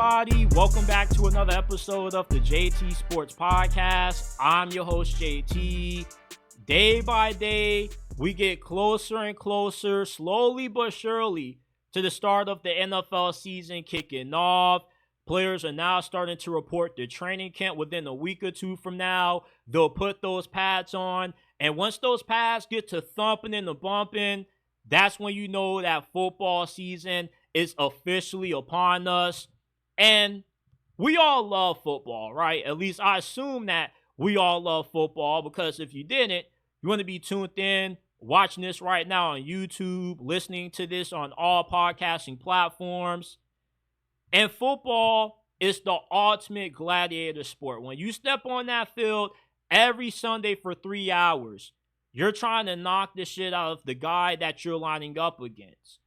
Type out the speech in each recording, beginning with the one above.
everybody? Welcome back to another episode of the JT Sports Podcast. I'm your host, JT. Day by day, we get closer and closer, slowly but surely, to the start of the NFL season kicking off. Players are now starting to report their training camp within a week or two from now. They'll put those pads on, and once those pads get to thumping and the bumping, that's when you know that football season is officially upon us. And we all love football, right? At least I assume that we all love football, because if you didn't, you want to be tuned in, watching this right now on YouTube, listening to this on all podcasting platforms. And football is the ultimate gladiator sport. When you step on that field every Sunday for 3 hours, you're trying to knock the shit out of the guy that you're lining up against.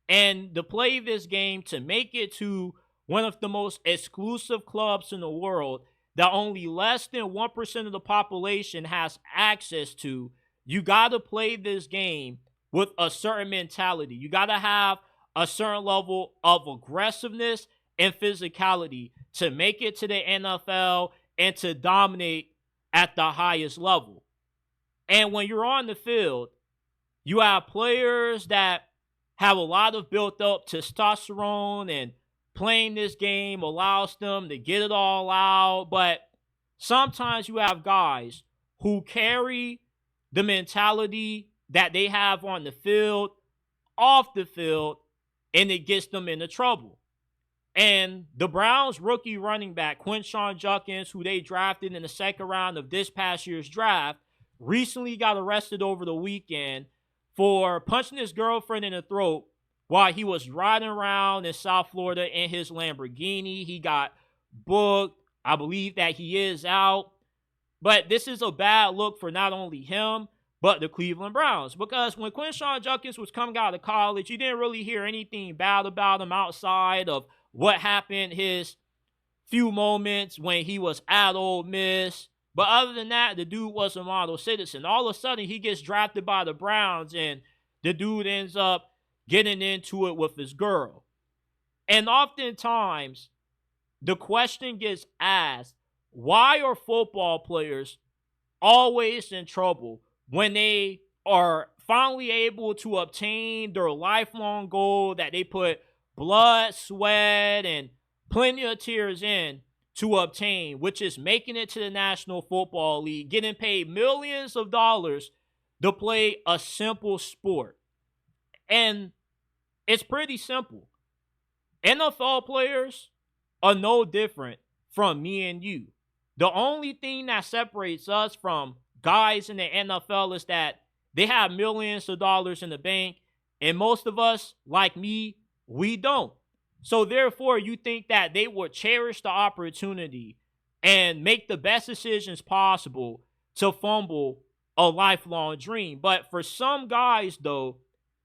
And to play this game, to make it to one of the most exclusive clubs in the world that only less than 1% of the population has access to, you got to play this game with a certain mentality. You got to have a certain level of aggressiveness and physicality to make it to the NFL and to dominate at the highest level. And when you're on the field, you have players that have a lot of built up testosterone, and playing this game allows them to get it all out. But sometimes you have guys who carry the mentality that they have on the field, off the field, and it gets them into trouble. And the Browns rookie running back, Quinshon Judkins, who they drafted in the second round of this past year's draft, recently got arrested over the weekend for punching his girlfriend in the throat while he was riding around in South Florida in his Lamborghini. He got booked. I believe that he is out. But this is a bad look for not only him, but the Cleveland Browns. Because when Quinshon Judkins was coming out of college, you didn't really hear anything bad about him outside of what happened his few moments when he was at Ole Miss. But other than that, the dude was a model citizen. All of a sudden, he gets drafted by the Browns, and the dude ends up getting into it with his girl. And oftentimes, the question gets asked, why are football players always in trouble when they are finally able to obtain their lifelong goal that they put blood, sweat, and plenty of tears in to obtain, which is making it to the National Football League, getting paid millions of dollars to play a simple sport? And it's pretty simple. NFL players are no different from me and you. The only thing that separates us from guys in the NFL is that they have millions of dollars in the bank, and most of us, like me, we don't. So therefore, you think that they would cherish the opportunity and make the best decisions possible to fumble a lifelong dream. But for some guys, though,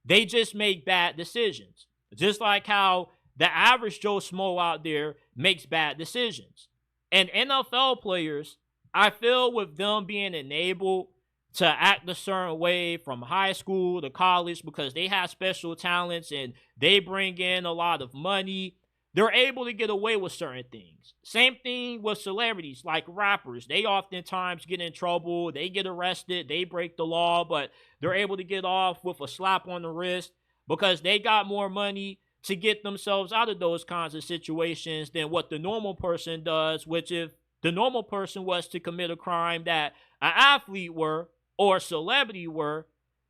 they just make bad decisions. Just like how the average Joe Smo out there makes bad decisions. And NFL players, I feel with them being enabled to act a certain way from high school to college because they have special talents and they bring in a lot of money, they're able to get away with certain things. Same thing with celebrities like rappers. They oftentimes get in trouble, they get arrested, they break the law, but they're able to get off with a slap on the wrist because they got more money to get themselves out of those kinds of situations than what the normal person does, which if the normal person was to commit a crime that an athlete were or a celebrity were,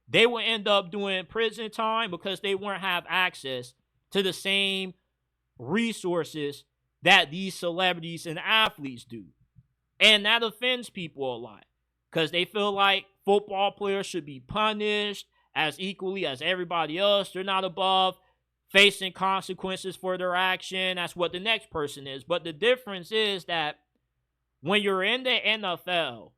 they would end up doing prison time because they wouldn't have access to the same resources that these celebrities and athletes do. And that offends people a lot because they feel like football players should be punished as equally as everybody else. They're not above facing consequences for their action. That's what the next person is. But the difference is that when you're in the NFL,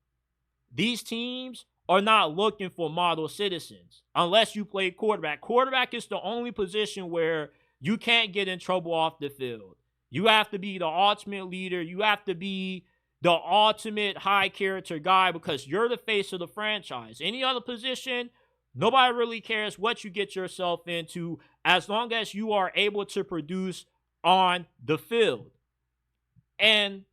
these teams are not looking for model citizens unless you play quarterback. Quarterback is the only position where you can't get in trouble off the field. You have to be the ultimate leader. You have to be the ultimate high character guy because you're the face of the franchise. Any other position, nobody really cares what you get yourself into as long as you are able to produce on the field. And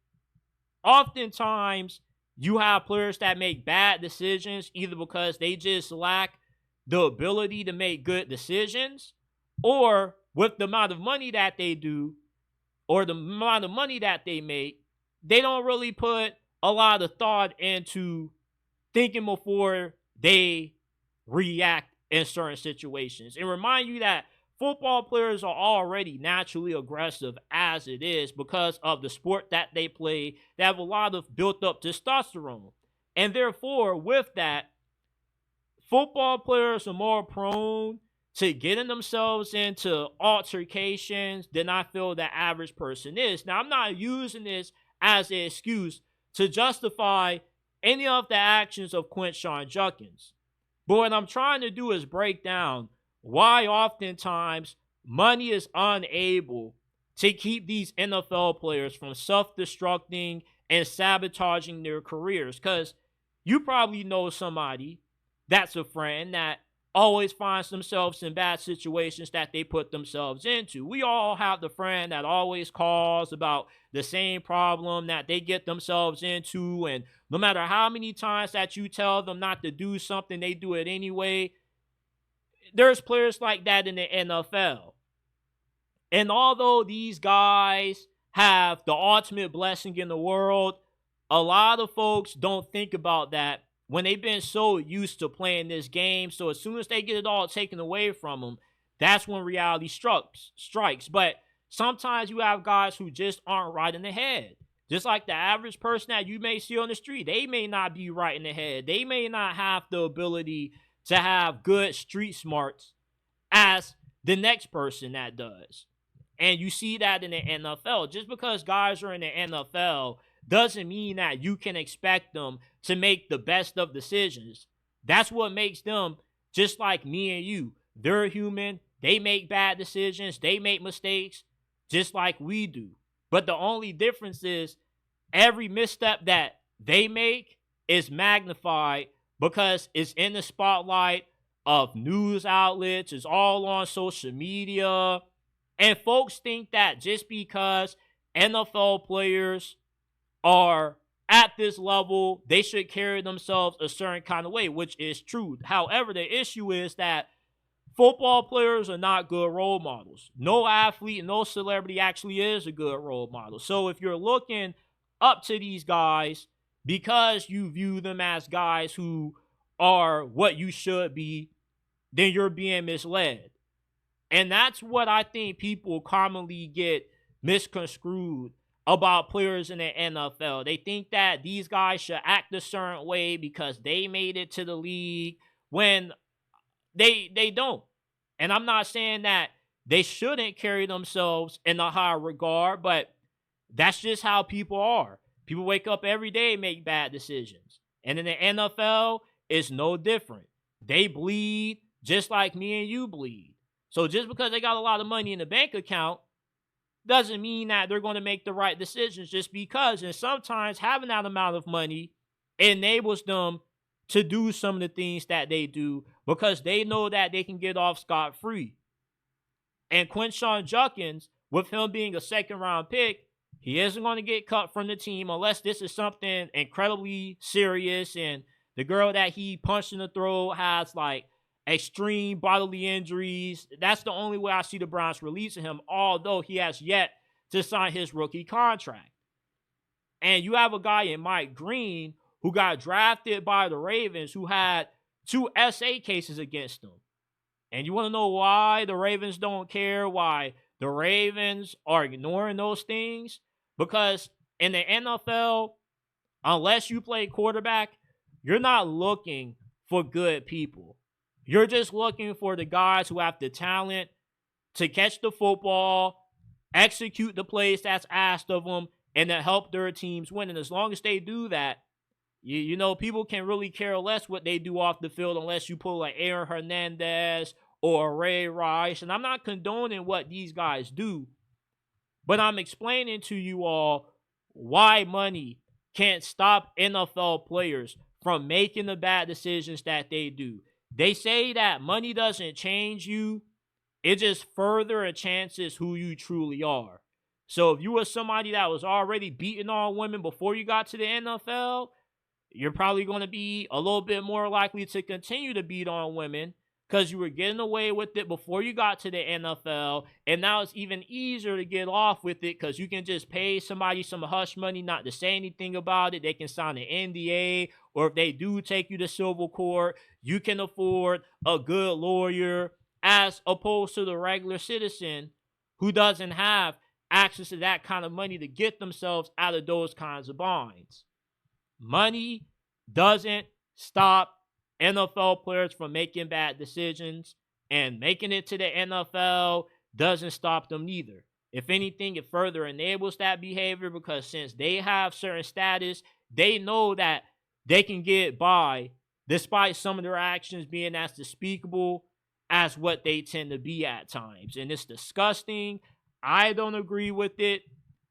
oftentimes, you have players that make bad decisions either because they just lack the ability to make good decisions, or with the amount of money that they do or the amount of money that they make, they don't really put a lot of thought into thinking before they react in certain situations. And remind you that football players are already naturally aggressive as it is because of the sport that they play. They have a lot of built up testosterone. And therefore, with that, football players are more prone to getting themselves into altercations than I feel the average person is. Now, I'm not using this as an excuse to justify any of the actions of Quinshon Judkins. But what I'm trying to do is break down why oftentimes money is unable to keep these NFL players from self-destructing and sabotaging their careers. Because you probably know somebody that's a friend that always finds themselves in bad situations that they put themselves into. We all have the friend that always calls about the same problem that they get themselves into, and no matter how many times that you tell them not to do something, they do it anyway. There's players like that in the NFL. And although these guys have the ultimate blessing in the world, a lot of folks don't think about that when they've been so used to playing this game. So as soon as they get it all taken away from them, that's when reality strikes. But sometimes you have guys who just aren't right in the head. Just like the average person that you may see on the street, they may not be right in the head. They may not have the ability to have good street smarts as the next person that does. And you see that in the NFL. Just because guys are in the NFL doesn't mean that you can expect them to make the best of decisions. That's what makes them just like me and you. They're human. They make bad decisions. They make mistakes just like we do. But the only difference is every misstep that they make is magnified because it's in the spotlight of news outlets. It's all on social media. And folks think that just because NFL players are at this level, they should carry themselves a certain kind of way, which is true. However, the issue is that football players are not good role models. No athlete, no celebrity actually is a good role model. So if you're looking up to these guys because you view them as guys who are what you should be, then you're being misled. And that's what I think people commonly get misconstrued about players in the NFL. They think that these guys should act a certain way because they made it to the league when they don't. And I'm not saying that they shouldn't carry themselves in a high regard, but that's just how people are. People wake up every day and make bad decisions. And in the NFL, it's no different. They bleed just like me and you bleed. So just because they got a lot of money in the bank account doesn't mean that they're going to make the right decisions just because. And sometimes having that amount of money enables them to do some of the things that they do because they know that they can get off scot-free. And Quinshon Judkins, with him being a second-round pick, he isn't going to get cut from the team unless this is something incredibly serious and the girl that he punched in the throat has, like, extreme bodily injuries. That's the only way I see the Browns releasing him, although he has yet to sign his rookie contract. And you have a guy in Mike Green who got drafted by the Ravens who had 2 SA cases against him. And you want to know why the Ravens don't care, why the Ravens are ignoring those things? Because in the NFL, unless you play quarterback, you're not looking for good people. You're just looking for the guys who have the talent to catch the football, execute the plays that's asked of them, and to help their teams win. And as long as they do that, you know, people can really care less what they do off the field unless you pull like Aaron Hernandez or Ray Rice. And I'm not condoning what these guys do, but I'm explaining to you all why money can't stop NFL players from making the bad decisions that they do. They say that money doesn't change you it just further enhances who you truly are. So if you were somebody that was already beating on women before you got to the NFL, you're probably going to be a little bit more likely to continue to beat on women because you were getting away with it before you got to the NFL, and now it's even easier to get off with it because you can just pay somebody some hush money not to say anything about it. They can sign an NDA, or if they do take you to civil court, you can afford a good lawyer as opposed to the regular citizen who doesn't have access to that kind of money to get themselves out of those kinds of binds. Money doesn't stop NFL players from making bad decisions, and making it to the NFL doesn't stop them neither. If anything, it further enables that behavior because since they have certain status, they know that they can get by despite some of their actions being as despicable as what they tend to be at times. And it's disgusting. I don't agree with it,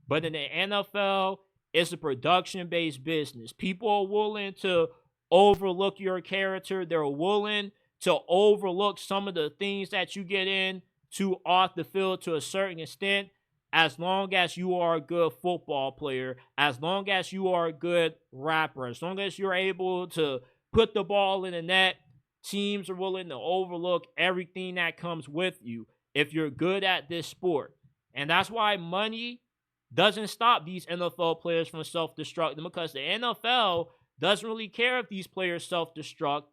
but in the NFL, it's a production-based business. People are willing to overlook your character. They're willing to overlook some of the things that you get into off the field to a certain extent, as long as you are a good football player, as long as you are a good rapper, as long as you're able to put the ball in the net. Teams are willing to overlook everything that comes with you if you're good at this sport. And that's why money doesn't stop these NFL players from self-destructing, because the NFL doesn't really care if these players self-destruct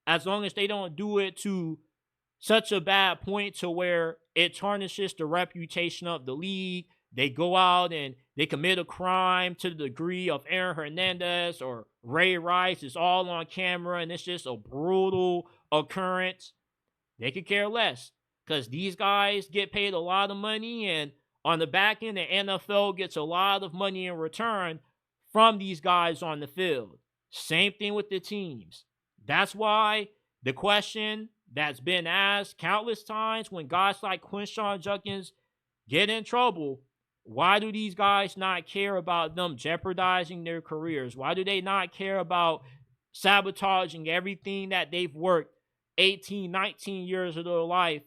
as long as they don't do it to such a bad point to where it tarnishes the reputation of the league. They go out and they commit a crime to the degree of Aaron Hernandez or Ray Rice. It's all on camera and it's just a brutal occurrence. They could care less because these guys get paid a lot of money, and on the back end, the NFL gets a lot of money in return from these guys on the field. Same thing with the teams. That's why the question that's been asked countless times when guys like Quinshon Judkins get in trouble, why do these guys not care about them jeopardizing their careers? Why do they not care about sabotaging everything that they've worked 18, 19 years of their life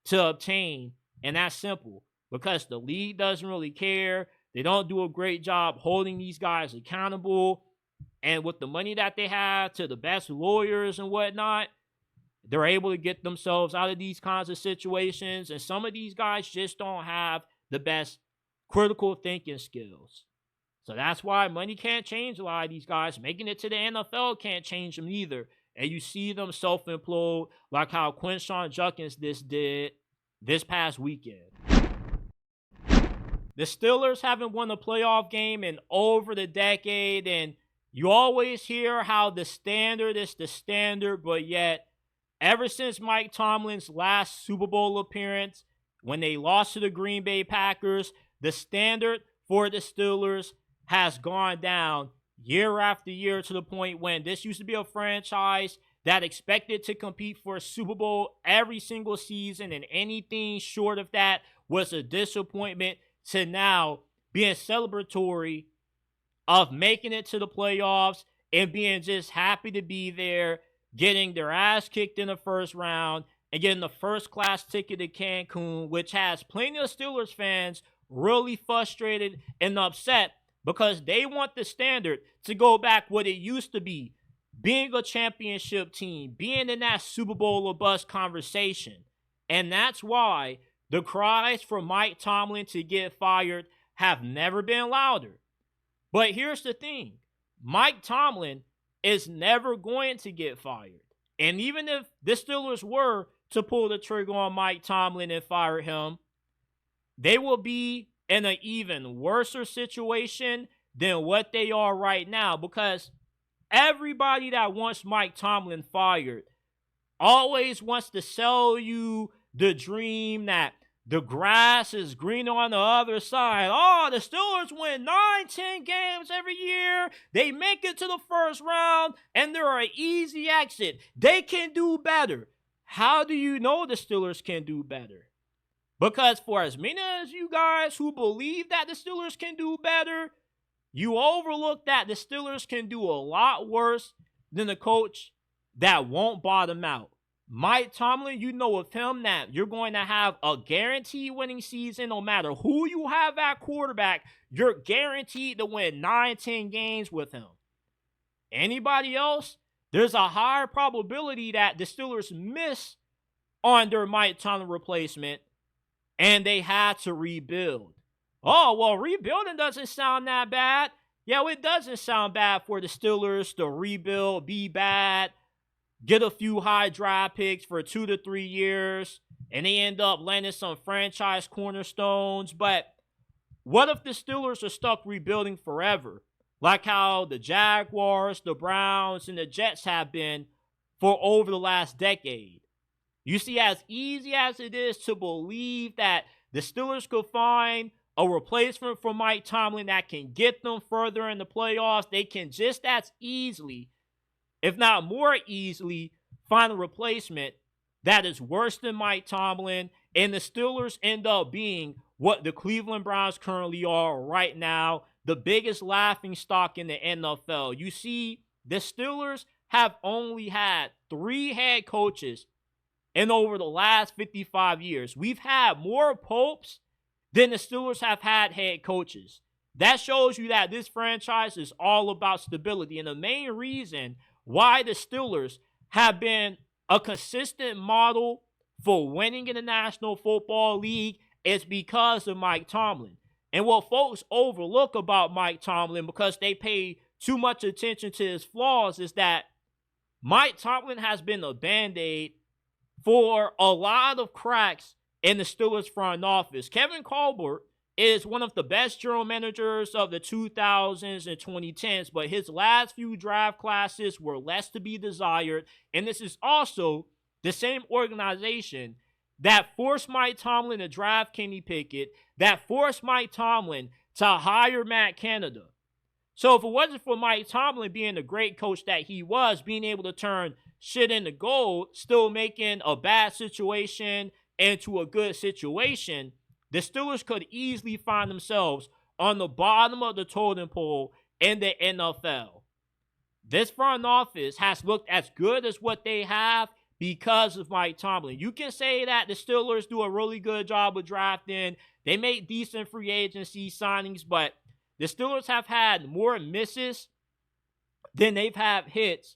to obtain? And that's simple. Because the league doesn't really care. They don't do a great job holding these guys accountable. And with the money that they have to the best lawyers and whatnot, they're able to get themselves out of these kinds of situations. And some of these guys just don't have the best critical thinking skills. So that's why money can't change a lot of these guys. Making it to the NFL can't change them either. And you see them self-implode like how Quinshon Judkins did this past weekend. The Steelers haven't won a playoff game in over the decade, and you always hear how the standard is the standard, but yet ever since Mike Tomlin's last Super Bowl appearance, when they lost to the Green Bay Packers, the standard for the Steelers has gone down year after year to the point when this used to be a franchise that expected to compete for a Super Bowl every single season, and anything short of that was a disappointment, to now being celebratory of making it to the playoffs and being just happy to be there, getting their ass kicked in the first round and getting the first class ticket to Cancun, which has plenty of Steelers fans really frustrated and upset because they want the standard to go back what it used to be, being a championship team, being in that Super Bowl or bust conversation. And that's why the cries for Mike Tomlin to get fired have never been louder. But here's the thing. Mike Tomlin is never going to get fired. And even if the Steelers were to pull the trigger on Mike Tomlin and fire him, they will be in an even worse situation than what they are right now, because everybody that wants Mike Tomlin fired always wants to sell you the dream that the grass is greener on the other side. Oh, the Steelers win 9-10 games every year. They make it to the first round, and they're an easy exit. They can do better. How do you know the Steelers can do better? Because for as many as you guys who believe that the Steelers can do better, you overlook that the Steelers can do a lot worse than the coach that won't bottom out. Mike Tomlin, you know with him that you're going to have a guaranteed winning season no matter who you have at quarterback. You're guaranteed to win 9, 10 games with him. Anybody else, there's a higher probability that the Steelers miss on their Mike Tomlin replacement and they had to rebuild. Oh, well, rebuilding doesn't sound that bad. Yeah, it doesn't sound bad for the Steelers to rebuild, be bad, get a few high draft picks for 2 to 3 years, and they end up landing some franchise cornerstones. But what if the Steelers are stuck rebuilding forever? Like how the Jaguars, the Browns, and the Jets have been for over the last decade. You see, as easy as it is to believe that the Steelers could find a replacement for Mike Tomlin that can get them further in the playoffs, they can just as easily, if not more easily, find a replacement that is worse than Mike Tomlin, and the Steelers end up being what the Cleveland Browns currently are right now, the biggest laughingstock in the NFL. You see, the Steelers have only had 3 head coaches in over the last 55 years. We've had more popes than the Steelers have had head coaches. That shows you that this franchise is all about stability. And the main reason why the Steelers have been a consistent model for winning in the National Football League is because of Mike Tomlin. And what folks overlook about Mike Tomlin, because they pay too much attention to his flaws, is that Mike Tomlin has been a Band-Aid for a lot of cracks in the Steelers front office. Kevin Colbert is one of the best general managers of the 2000s and 2010s, but his last few draft classes were less to be desired. And this is also the same organization that forced Mike Tomlin to draft Kenny Pickett, that forced Mike Tomlin to hire Matt Canada. So if it wasn't for Mike Tomlin being the great coach that he was, being able to turn shit into gold, still making a bad situation into a good situation, the Steelers could easily find themselves on the bottom of the totem pole in the NFL. This front office has looked as good as what they have because of Mike Tomlin. You can say that the Steelers do a really good job of drafting. They make decent free agency signings, but the Steelers have had more misses than they've had hits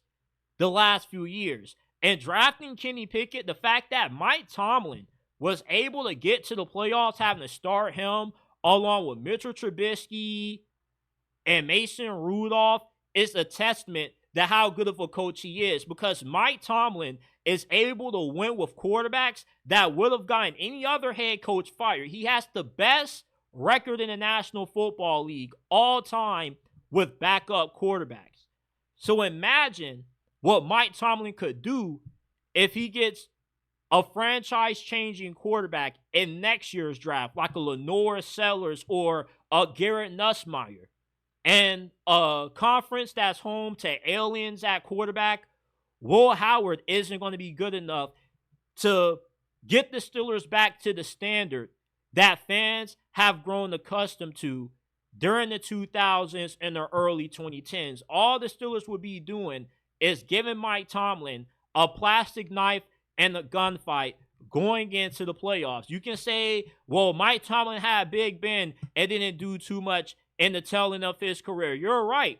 the last few years. And drafting Kenny Pickett, the fact that Mike Tomlin was able to get to the playoffs, having to start him along with Mitchell Trubisky and Mason Rudolph, is a testament to how good of a coach he is, because Mike Tomlin is able to win with quarterbacks that would have gotten any other head coach fired. He has the best record in the National Football League all time with backup quarterbacks. So imagine what Mike Tomlin could do if he gets a franchise-changing quarterback in next year's draft, like a Lenore Sellers or a Garrett Nussmeier, and a conference that's home to aliens at quarterback. Will Howard isn't going to be good enough to get the Steelers back to the standard that fans have grown accustomed to during the 2000s and the early 2010s. All the Steelers would be doing is giving Mike Tomlin a plastic knife and a gunfight going into the playoffs. You can say, well, Mike Tomlin had Big Ben and didn't do too much in the telling of his career. You're right.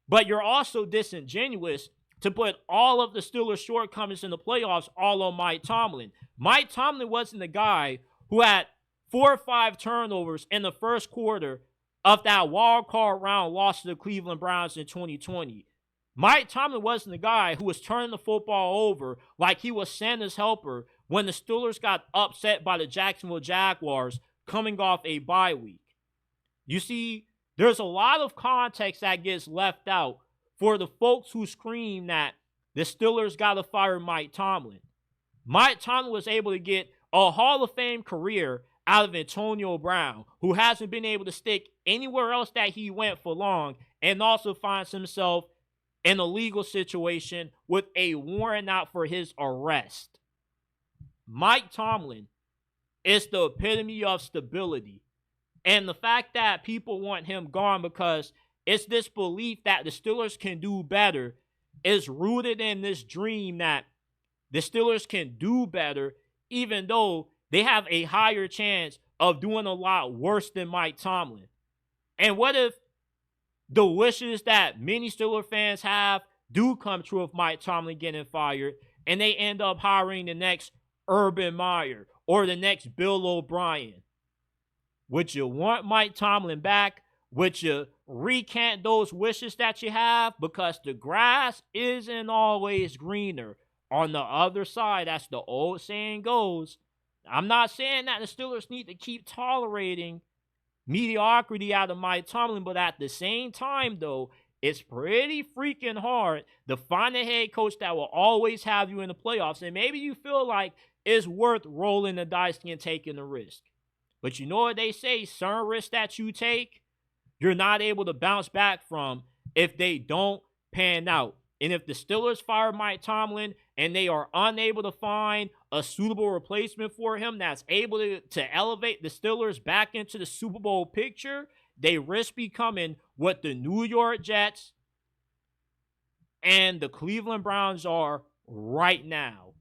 But you're also disingenuous to put all of the Steelers' shortcomings in the playoffs all on Mike Tomlin. Mike Tomlin wasn't the guy who had 4 or 5 turnovers in the first quarter of that wild card round loss to the Cleveland Browns in 2020. Mike Tomlin wasn't the guy who was turning the football over like he was Santa's helper when the Steelers got upset by the Jacksonville Jaguars coming off a bye week. You see, there's a lot of context that gets left out for the folks who scream that the Steelers got to fire Mike Tomlin. Mike Tomlin was able to get a Hall of Fame career out of Antonio Brown, who hasn't been able to stick anywhere else that he went for long, and also finds himself in a legal situation with a warrant out for his arrest. Mike Tomlin is the epitome of stability. And the fact that people want him gone because it's this belief that the Steelers can do better is rooted in this dream that the Steelers can do better, even though they have a higher chance of doing a lot worse than Mike Tomlin? And what if the wishes that many Steelers fans have do come true of Mike Tomlin getting fired, and they end up hiring the next Urban Meyer or the next Bill O'Brien? Would you want Mike Tomlin back? Would you recant those wishes that you have? Because the grass isn't always greener on the other side, as the old saying goes. I'm not saying that the Steelers need to keep tolerating mediocrity out of Mike Tomlin, but at the same time, though, it's pretty freaking hard to find a head coach that will always have you in the playoffs. And maybe you feel like it's worth rolling the dice and taking the risk. But you know what they say, certain risks that you take, you're not able to bounce back from if they don't pan out. And if the Steelers fire Mike Tomlin and they are unable to find a suitable replacement for him that's able to elevate the Steelers back into the Super Bowl picture, they risk becoming what the New York Jets and the Cleveland Browns are right now.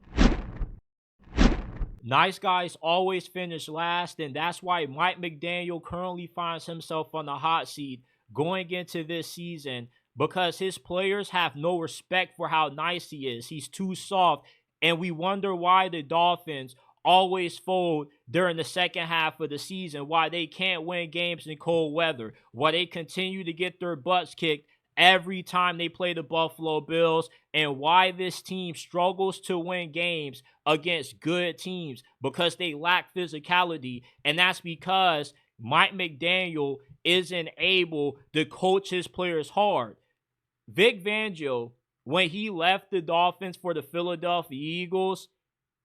Nice guys always finish last, and that's why Mike McDaniel currently finds himself on the hot seat going into this season, because his players have no respect for how nice he is. He's too soft, and we wonder why the Dolphins always fold during the second half of the season, why they can't win games in cold weather, why they continue to get their butts kicked every time they play the Buffalo Bills, and why this team struggles to win games against good teams, because they lack physicality. And that's because Mike McDaniel isn't able to coach his players hard. Vic Fangio, when he left the Dolphins for the Philadelphia Eagles,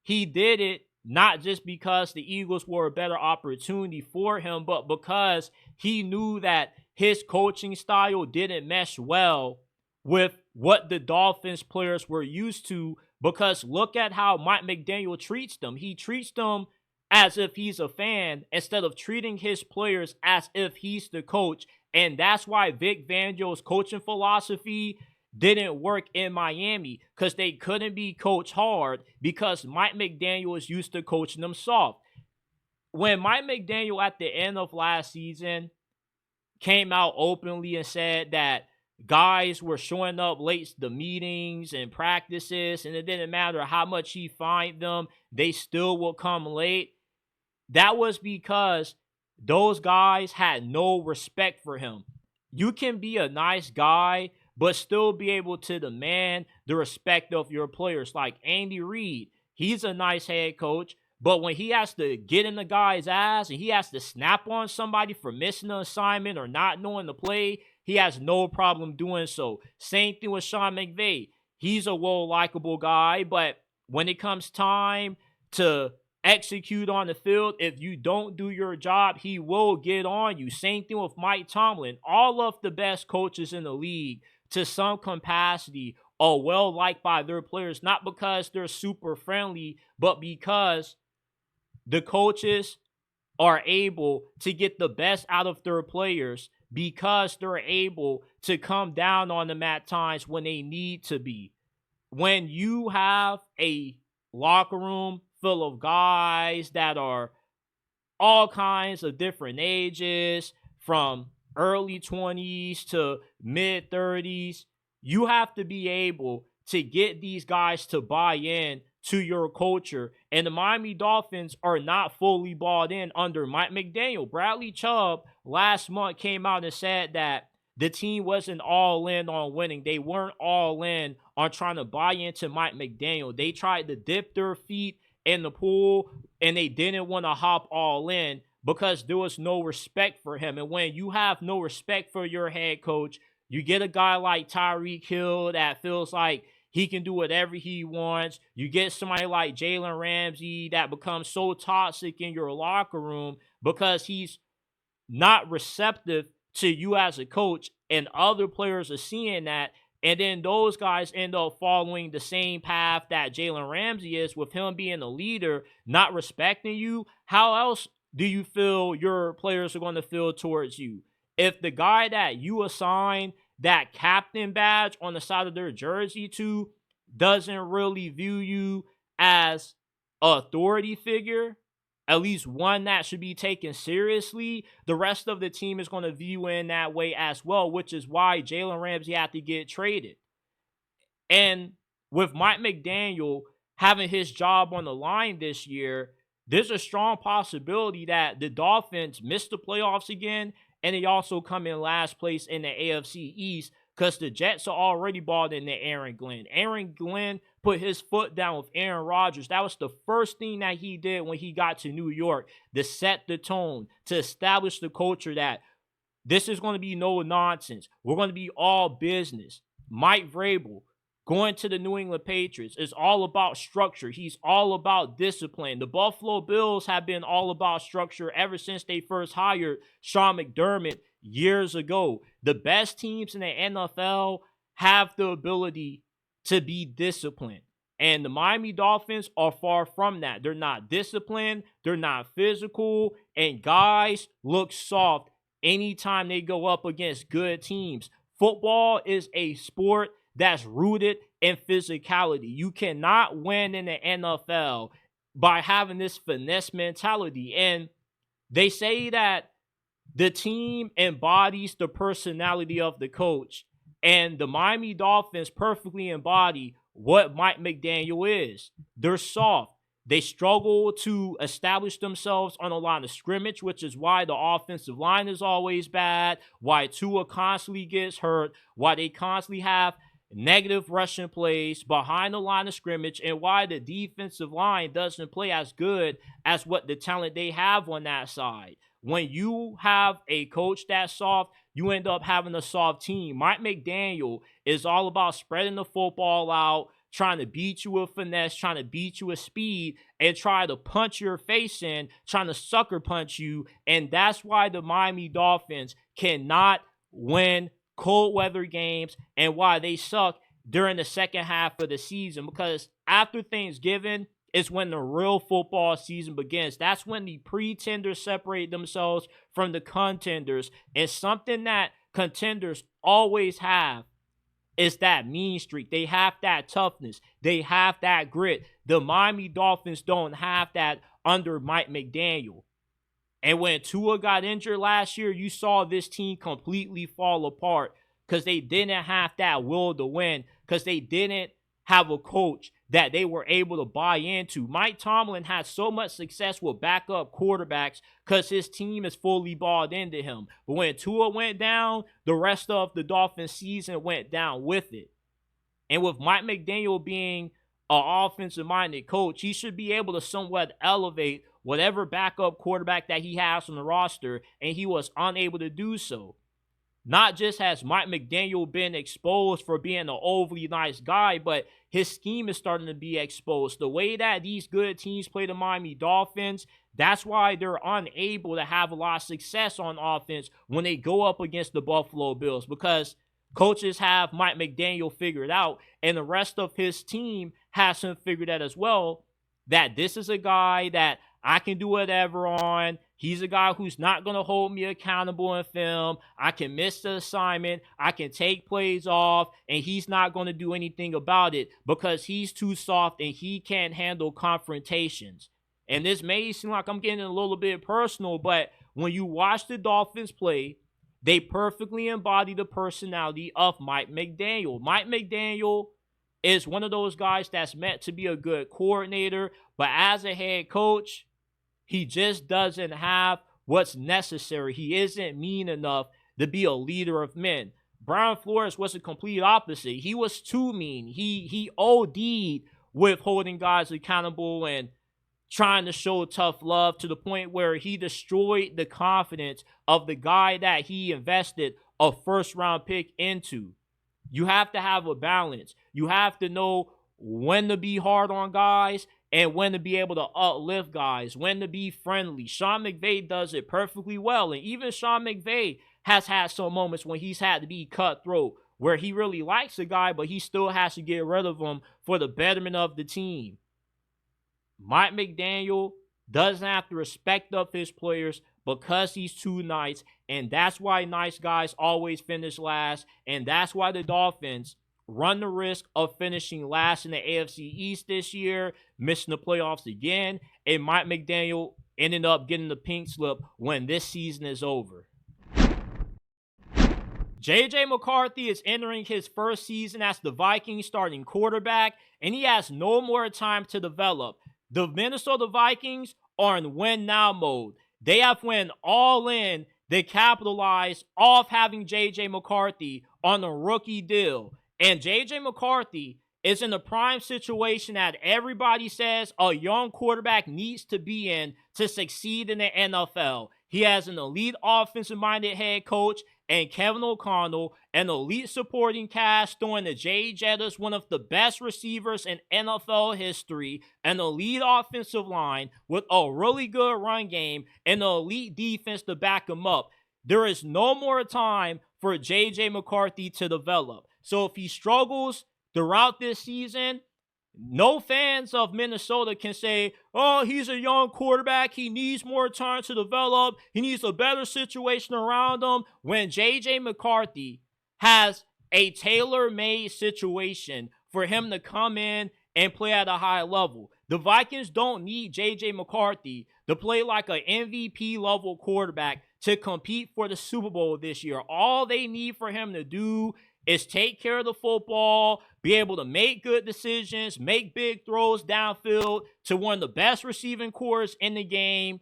he did it not just because the Eagles were a better opportunity for him, but because he knew that his coaching style didn't mesh well with what the Dolphins players were used to. Because look at how Mike McDaniel treats them. He treats them as if he's a fan instead of treating his players as if he's the coach. And that's why Vic Fangio's coaching philosophy didn't work in Miami, because they couldn't be coached hard because Mike McDaniel is used to coaching them soft. When Mike McDaniel at the end of last season came out openly and said that guys were showing up late to meetings and practices, and it didn't matter how much he fined them, they still will come late, that was because those guys had no respect for him. You can be a nice guy, but still be able to demand the respect of your players. Like Andy Reid, he's a nice head coach, but when he has to get in the guy's ass and he has to snap on somebody for missing an assignment or not knowing the play, he has no problem doing so. Same thing with Sean McVay. He's a well-likable guy, but when it comes time to execute on the field, if you don't do your job, he will get on you. Same thing with Mike Tomlin. All of the best coaches in the league, to some capacity, are well liked by their players, not because they're super friendly, but because the coaches are able to get the best out of their players, because they're able to come down on them at times when they need to be. When you have a locker room full of guys that are all kinds of different ages, from early 20s to mid 30s, you have to be able to get these guys to buy in to your culture. And the Miami Dolphins are not fully bought in under Mike McDaniel. Bradley Chubb last month came out and said that the team wasn't all in on winning. They weren't all in on trying to buy into Mike McDaniel. They tried to dip their feet in the pool, and they didn't want to hop all in because there was no respect for him. And when you have no respect for your head coach, you get a guy like Tyreek Hill that feels like he can do whatever he wants. You get somebody like Jalen Ramsey that becomes so toxic in your locker room because he's not receptive to you as a coach, and other players are seeing that. And then those guys end up following the same path that Jalen Ramsey is, with him being a leader, not respecting you. How else do you feel your players are going to feel towards you? If the guy that you assign that captain badge on the side of their jersey to doesn't really view you as an authority figure, at least one that should be taken seriously, the rest of the team is going to view in that way as well, which is why Jalen Ramsey had to get traded. And with Mike McDaniel having his job on the line this year, there's a strong possibility that the Dolphins miss the playoffs again, and they also come in last place in the AFC East because the Jets are already bought into Aaron Glenn. Aaron Glenn put his foot down with Aaron Rodgers. That was the first thing that he did when he got to New York, to set the tone, to establish the culture that this is going to be no nonsense. We're going to be all business. Mike Vrabel going to the New England Patriots is all about structure. He's all about discipline. The Buffalo Bills have been all about structure ever since they first hired Sean McDermott years ago. The best teams in the NFL have the ability to be disciplined. And the Miami Dolphins are far from that. They're not disciplined. They're not physical. And guys look soft anytime they go up against good teams. Football is a sport that's rooted in physicality. You cannot win in the NFL by having this finesse mentality. And they say that the team embodies the personality of the coach. And the Miami Dolphins perfectly embody what Mike McDaniel is. They're soft. They struggle to establish themselves on the line of scrimmage, which is why the offensive line is always bad, why Tua constantly gets hurt, why they constantly have negative rushing plays behind the line of scrimmage, and why the defensive line doesn't play as good as what the talent they have on that side. When you have a coach that's soft, you end up having a soft team. Mike McDaniel is all about spreading the football out, trying to beat you with finesse, trying to beat you with speed, and try to punch your face in, trying to sucker punch you. And that's why the Miami Dolphins cannot win cold weather games and why they suck during the second half of the season. Because after Thanksgiving is when the real football season begins. That's when the pretenders separate themselves from the contenders. And something that contenders always have is that mean streak. They have that toughness. They have that grit. The Miami Dolphins don't have that under Mike McDaniel. And when Tua got injured last year, you saw this team completely fall apart because they didn't have that will to win, because they didn't have a coach that they were able to buy into. Mike Tomlin had so much success with backup quarterbacks because his team is fully bought into him. But when Tua went down, the rest of the Dolphins season went down with it. And with Mike McDaniel being an offensive-minded coach, he should be able to somewhat elevate whatever backup quarterback that he has on the roster, and he was unable to do so. Not just has Mike McDaniel been exposed for being an overly nice guy, but his scheme is starting to be exposed. The way that these good teams play the Miami Dolphins, that's why they're unable to have a lot of success on offense when they go up against the Buffalo Bills, because coaches have Mike McDaniel figured out, and the rest of his team has him figured out as well, that this is a guy that I can do whatever on. He's a guy who's not going to hold me accountable in film. I can miss the assignment. I can take plays off, and he's not going to do anything about it because he's too soft and he can't handle confrontations. And this may seem like I'm getting a little bit personal, but when you watch the Dolphins play, they perfectly embody the personality of Mike McDaniel. Mike McDaniel is one of those guys that's meant to be a good coordinator, but as a head coach, he just doesn't have what's necessary. He isn't mean enough to be a leader of men. Brian Flores was the complete opposite. He was too mean. He OD'd with holding guys accountable and trying to show tough love to the point where he destroyed the confidence of the guy that he invested a first-round pick into. You have to have a balance. You have to know when to be hard on guys and when to be able to uplift guys, when to be friendly. Sean McVay does it perfectly well. And even Sean McVay has had some moments when he's had to be cutthroat, where he really likes a guy, but he still has to get rid of him for the betterment of the team. Mike McDaniel doesn't have to respect up his players because he's too nice, and that's why nice guys always finish last, and that's why the Dolphins run the risk of finishing last in the AFC East this year, missing the playoffs again, and Mike McDaniel ended up getting the pink slip when this season is over. JJ McCarthy is entering his first season as the Vikings starting quarterback, and he has no more time to develop. The Minnesota Vikings are in win-now mode. They have went all in. They capitalize off having JJ McCarthy on a rookie deal. And JJ McCarthy is in the prime situation that everybody says a young quarterback needs to be in to succeed in the NFL. He has an elite offensive-minded head coach and Kevin O'Connell, an elite supporting cast throwing the Jay Jettas, one of the best receivers in NFL history, an elite offensive line with a really good run game, and an elite defense to back him up. There is no more time for JJ McCarthy to develop. So if he struggles throughout this season, no fans of Minnesota can say, oh, he's a young quarterback. He needs more time to develop. He needs a better situation around him. When JJ McCarthy has a tailor-made situation for him to come in and play at a high level. The Vikings don't need JJ McCarthy to play like an MVP level quarterback to compete for the Super Bowl this year. All they need for him to do is take care of the football, be able to make good decisions, make big throws downfield to one of the best receiving corps in the game.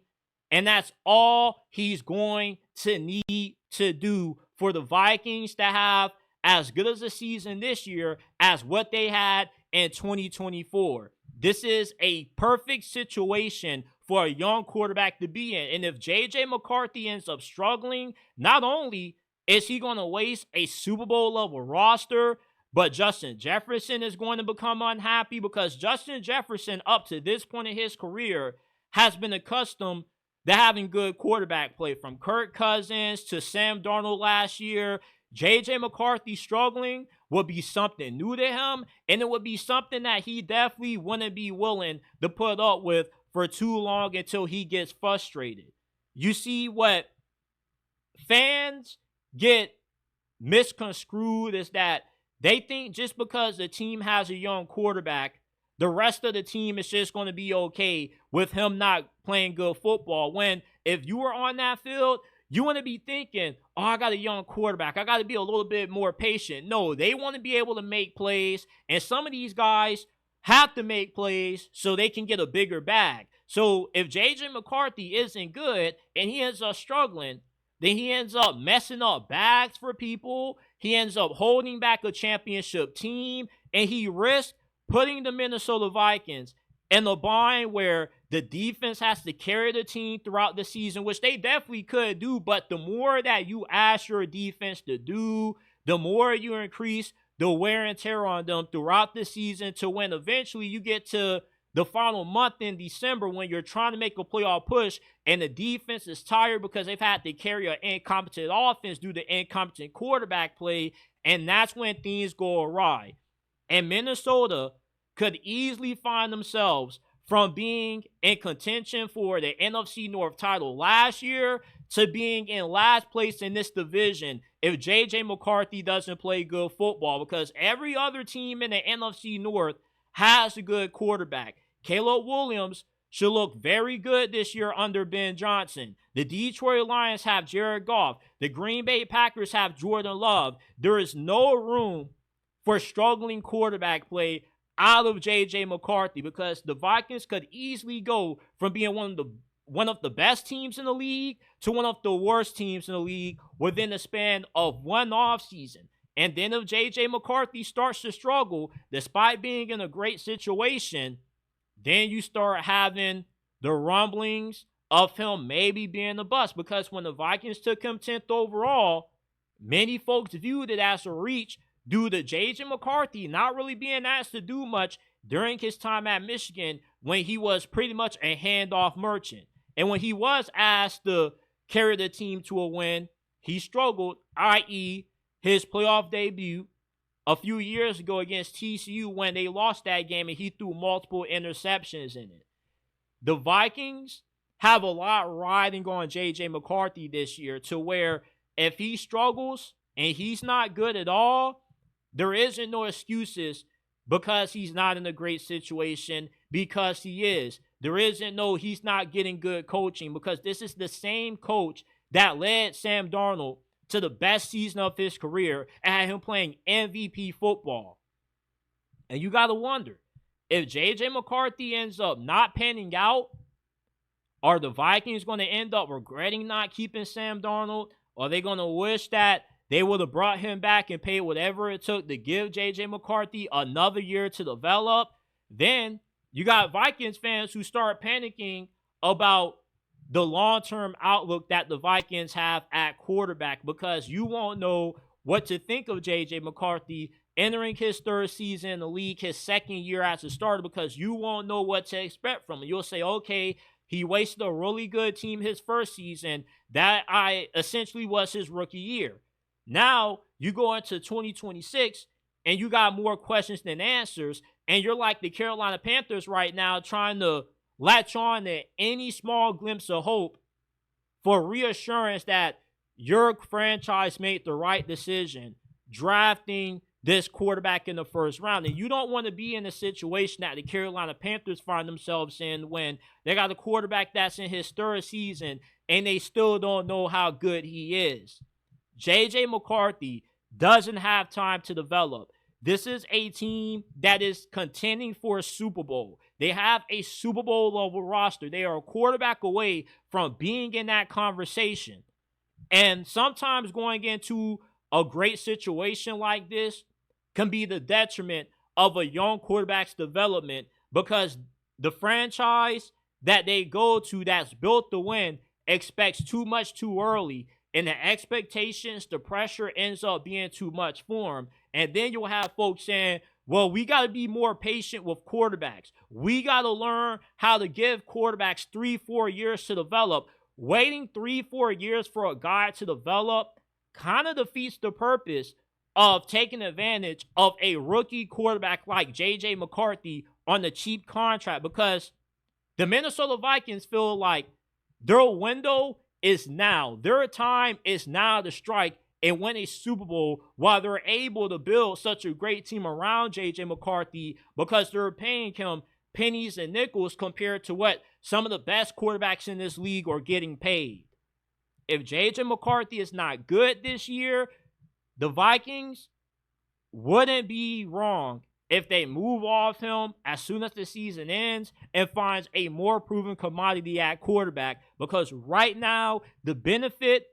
And that's all he's going to need to do for the Vikings to have as good as a season this year as what they had in 2024. This is a perfect situation for a young quarterback to be in. And if JJ McCarthy ends up struggling, not only is he going to waste a Super Bowl level roster, but Justin Jefferson is going to become unhappy because Justin Jefferson, up to this point in his career, has been accustomed to having good quarterback play, from Kirk Cousins to Sam Darnold last year. JJ McCarthy struggling would be something new to him, and it would be something that he definitely wouldn't be willing to put up with for too long until he gets frustrated. You see, what fans get misconstrued is that they think just because the team has a young quarterback, the rest of the team is just going to be okay with him not playing good football. When if you were on that field, you want to be thinking, oh, I got a young quarterback. I got to be a little bit more patient. No, they want to be able to make plays, and some of these guys have to make plays so they can get a bigger bag. So if JJ McCarthy isn't good and he ends up struggling, then he ends up messing up bags for people. He ends up holding back a championship team, and he risks putting the Minnesota Vikings in a bind where the defense has to carry the team throughout the season, which they definitely could do. But the more that you ask your defense to do, the more you increase the wear and tear on them throughout the season, to when eventually you get to the final month in December when you're trying to make a playoff push and the defense is tired because they've had to carry an incompetent offense due to incompetent quarterback play, and that's when things go awry. And Minnesota could easily find themselves from being in contention for the NFC North title last year to being in last place in this division if JJ McCarthy doesn't play good football, because every other team in the NFC North has a good quarterback. Caleb Williams should look very good this year under Ben Johnson. The Detroit Lions have Jared Goff. The Green Bay Packers have Jordan Love. There is no room for struggling quarterback play out of JJ McCarthy, because the Vikings could easily go from being one of the best teams in the league to one of the worst teams in the league within the span of one offseason. And then if JJ McCarthy starts to struggle despite being in a great situation, then you start having the rumblings of him maybe being a bust, because when the Vikings took him 10th overall, many folks viewed it as a reach due to JJ McCarthy not really being asked to do much during his time at Michigan, when he was pretty much a handoff merchant. And when he was asked to carry the team to a win, he struggled, i.e. his playoff debut a few years ago against TCU when they lost that game and he threw multiple interceptions in it. The Vikings have a lot riding on JJ McCarthy this year, to where if he struggles and he's not good at all, There isn't no excuses because he's not in a great situation, because he is. There isn't no he's not getting good coaching, because this is the same coach that led Sam Darnold to the best season of his career and had him playing MVP football. And you got to wonder, if JJ McCarthy ends up not panning out, are the Vikings going to end up regretting not keeping Sam Darnold? Or are they going to wish that they would have brought him back and paid whatever it took to give JJ McCarthy another year to develop? Then you got Vikings fans who start panicking about the long-term outlook that the Vikings have at quarterback, because you won't know what to think of JJ McCarthy entering his third season in the league, his second year as a starter, because you won't know what to expect from him. You'll say, okay, he wasted a really good team his first season. That essentially was his rookie year. Now you go into 2026 and you got more questions than answers, and you're like the Carolina Panthers right now, trying to latch on to any small glimpse of hope for reassurance that your franchise made the right decision drafting this quarterback in the first round. And you don't want to be in a situation that the Carolina Panthers find themselves in when they got a quarterback that's in his third season and they still don't know how good he is. JJ McCarthy doesn't have time to develop. This is a team that is contending for a Super Bowl. They have a Super Bowl level roster. They are a quarterback away from being in that conversation. And sometimes going into a great situation like this can be the detriment of a young quarterback's development, because the franchise that they go to that's built to win expects too much too early, and the expectations, the pressure ends up being too much for them. And then you'll have folks saying, well, we got to be more patient with quarterbacks. We got to learn how to give quarterbacks 3-4 years to develop. Waiting 3-4 years for a guy to develop kind of defeats the purpose of taking advantage of a rookie quarterback like JJ McCarthy on the cheap contract, because the Minnesota Vikings feel like their window is now. Their time is now to strike and win a Super Bowl while they're able to build such a great team around JJ McCarthy, because they're paying him pennies and nickels compared to what some of the best quarterbacks in this league are getting paid. If JJ McCarthy is not good this year, the Vikings wouldn't be wrong if they move off him as soon as the season ends and finds a more proven commodity at quarterback, because right now the benefit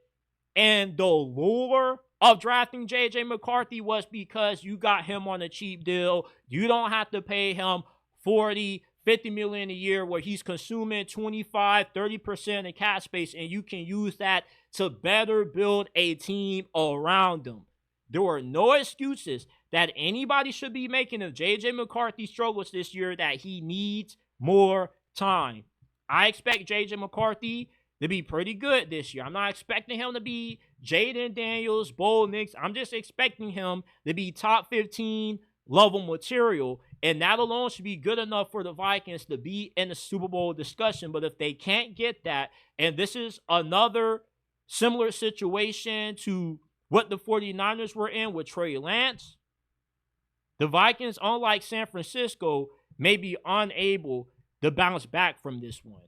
and the lure of drafting JJ McCarthy was because you got him on a cheap deal. You don't have to pay him $40, $50 million a year where he's consuming 25, 30% of cap space, and you can use that to better build a team around him. There are no excuses that anybody should be making if JJ McCarthy struggles this year that he needs more time. I expect JJ McCarthy to be pretty good this year. I'm not expecting him to be Jaden Daniels, Bo Nix. I'm just expecting him to be top 15 level material, and that alone should be good enough for the Vikings to be in the Super Bowl discussion. But if they can't get that, and this is another similar situation to what the 49ers were in with Trey Lance, the Vikings, unlike San Francisco, may be unable to bounce back from this one.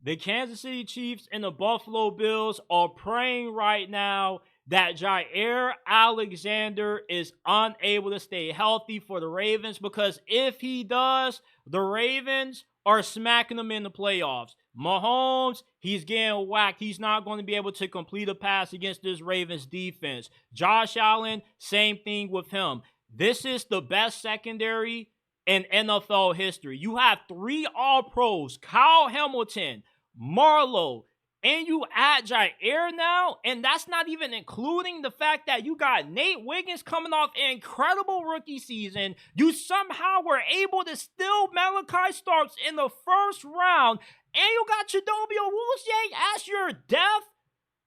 The Kansas City Chiefs and the Buffalo Bills are praying right now that Jaire Alexander is unable to stay healthy for the Ravens, because if he does, the Ravens are smacking them in the playoffs. Mahomes, he's getting whacked. He's not going to be able to complete a pass against this Ravens defense. Josh Allen, same thing with him. This is the best secondary in NFL history. You have 3 All-Pros, Kyle Hamilton, Marlowe, and you add Jaire now, and that's not even including the fact that you got Nate Wiggins coming off an incredible rookie season. You somehow were able to steal Malachi Starks in the first round, and you got Chidobe Awuzie as your depth.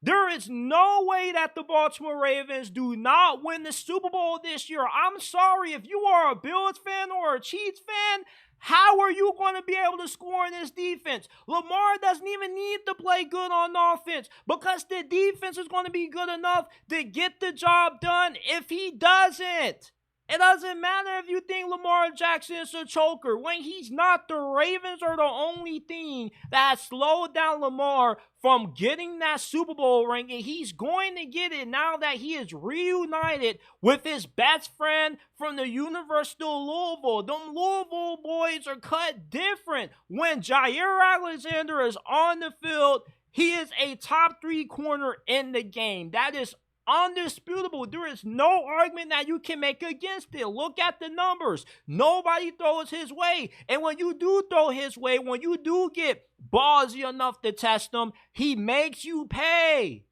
There is no way that the Baltimore Ravens do not win the Super Bowl this year. I'm sorry, if you are a Bills fan or a Chiefs fan, How are you going to be able to score in this defense? Lamar doesn't even need to play good on offense because the defense is going to be good enough to get the job done if he doesn't. It doesn't matter if you think Lamar Jackson is a choker. When he's not, the Ravens are the only thing that has slowed down Lamar from getting that Super Bowl ring, and he's going to get it now that he is reunited with his best friend from the University of Louisville. Them Louisville boys are cut different. When Jaire Alexander is on the field, he is a top 3 corner in the game. That is undisputable. There is no argument that you can make against it. Look at the numbers. Nobody throws his way. And when you do throw his way, when you do get ballsy enough to test him, he makes you pay.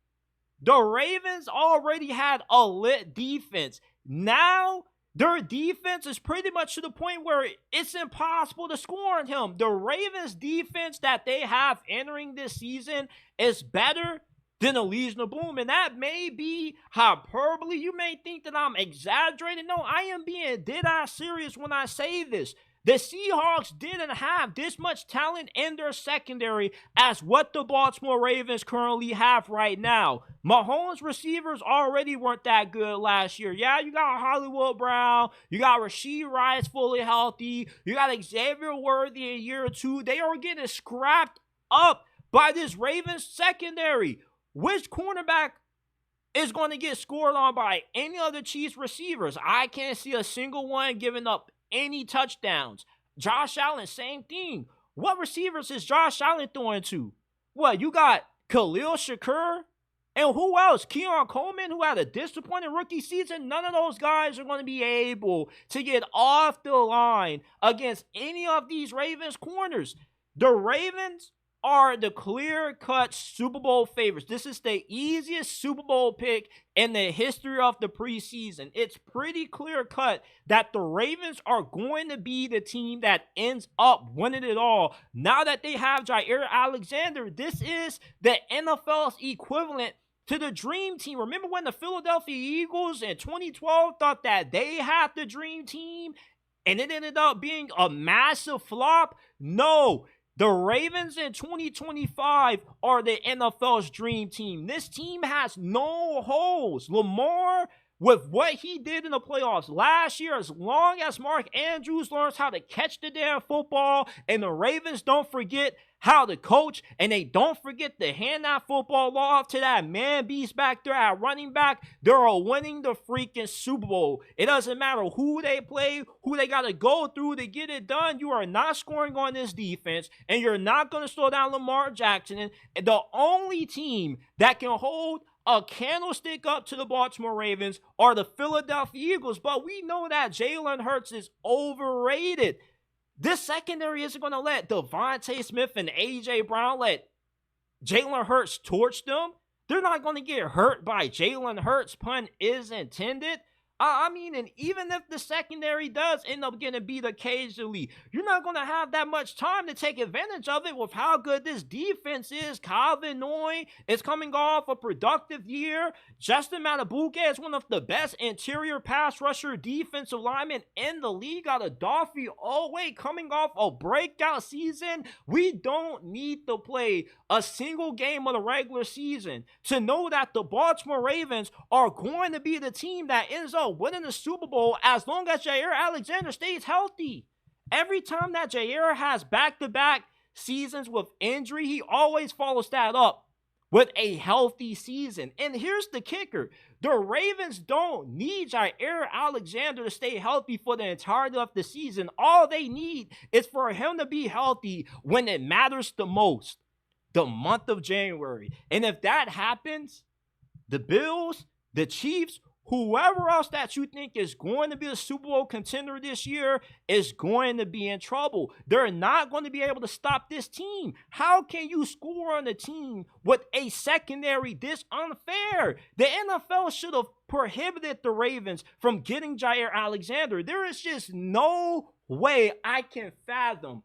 The Ravens already had a lit defense. Now, their defense is pretty much to the point where it's impossible to score on him. The Ravens defense that they have entering this season is better than a Legion of Boom. And that may be hyperbole. You may think that I'm exaggerating. No, I am being dead-ass serious when I say this. The Seahawks didn't have this much talent in their secondary as what the Baltimore Ravens currently have right now. Mahomes' receivers already weren't that good last year. Yeah, you got Hollywood Brown. You got Rashee Rice fully healthy. You got Xavier Worthy in year 2. They are getting scrapped up by this Ravens secondary. Which cornerback is going to get scored on by any other Chiefs receivers? I can't see a single one giving up any touchdowns. Josh Allen, same thing. What receivers is Josh Allen throwing to? What, you got Khalil Shakur? And who else? Keon Coleman, who had a disappointing rookie season? None of those guys are going to be able to get off the line against any of these Ravens corners. The Ravens are the clear-cut Super Bowl favorites. This is the easiest Super Bowl pick in the history of the preseason. It's pretty clear-cut that the Ravens are going to be the team that ends up winning it all. Now that they have Jaire Alexander, this is the NFL's equivalent to the dream team. Remember when the Philadelphia Eagles in 2012 thought that they had the dream team and it ended up being a massive flop? No. The Ravens in 2025 are the NFL's dream team. This team has no holes. Lamar, with what he did in the playoffs last year, as long as Mark Andrews learns how to catch the damn football and the Ravens don't forget how to coach and they don't forget to hand that football off to that man beast back there at running back, they're winning the freaking Super Bowl. It doesn't matter who they play, who they got to go through to get it done. You are not scoring on this defense and you're not going to slow down Lamar Jackson. And the only team that can hold a candlestick up to the Baltimore Ravens are the Philadelphia Eagles. But we know that Jalen Hurts is overrated. This secondary isn't going to let Devontae Smith and A.J. Brown let Jalen Hurts torch them. They're not going to get hurt by Jalen Hurts, pun is intended. And even if the secondary does end up getting beat occasionally, you're not going to have that much time to take advantage of it with how good this defense is. Calvin Noy is coming off a productive year. Justin Matabuke is one of the best interior pass rusher defensive linemen in the league. Got Adolphe Owe coming off a breakout season. We don't need to play a single game of the regular season to know that the Baltimore Ravens are going to be the team that ends up winning the Super Bowl as long as Jaire Alexander stays healthy. Every time that Jaire has back-to-back seasons with injury, he always follows that up with a healthy season. And here's the kicker. The Ravens don't need Jaire Alexander to stay healthy for the entirety of the season. All they need is for him to be healthy when it matters the most, the month of January. And if that happens, the Bills, the Chiefs, whoever else that you think is going to be a Super Bowl contender this year is going to be in trouble. They're not going to be able to stop this team. How can you score on a team with a secondary this unfair? The NFL should have prohibited the Ravens from getting Jaire Alexander. There is just no way I can fathom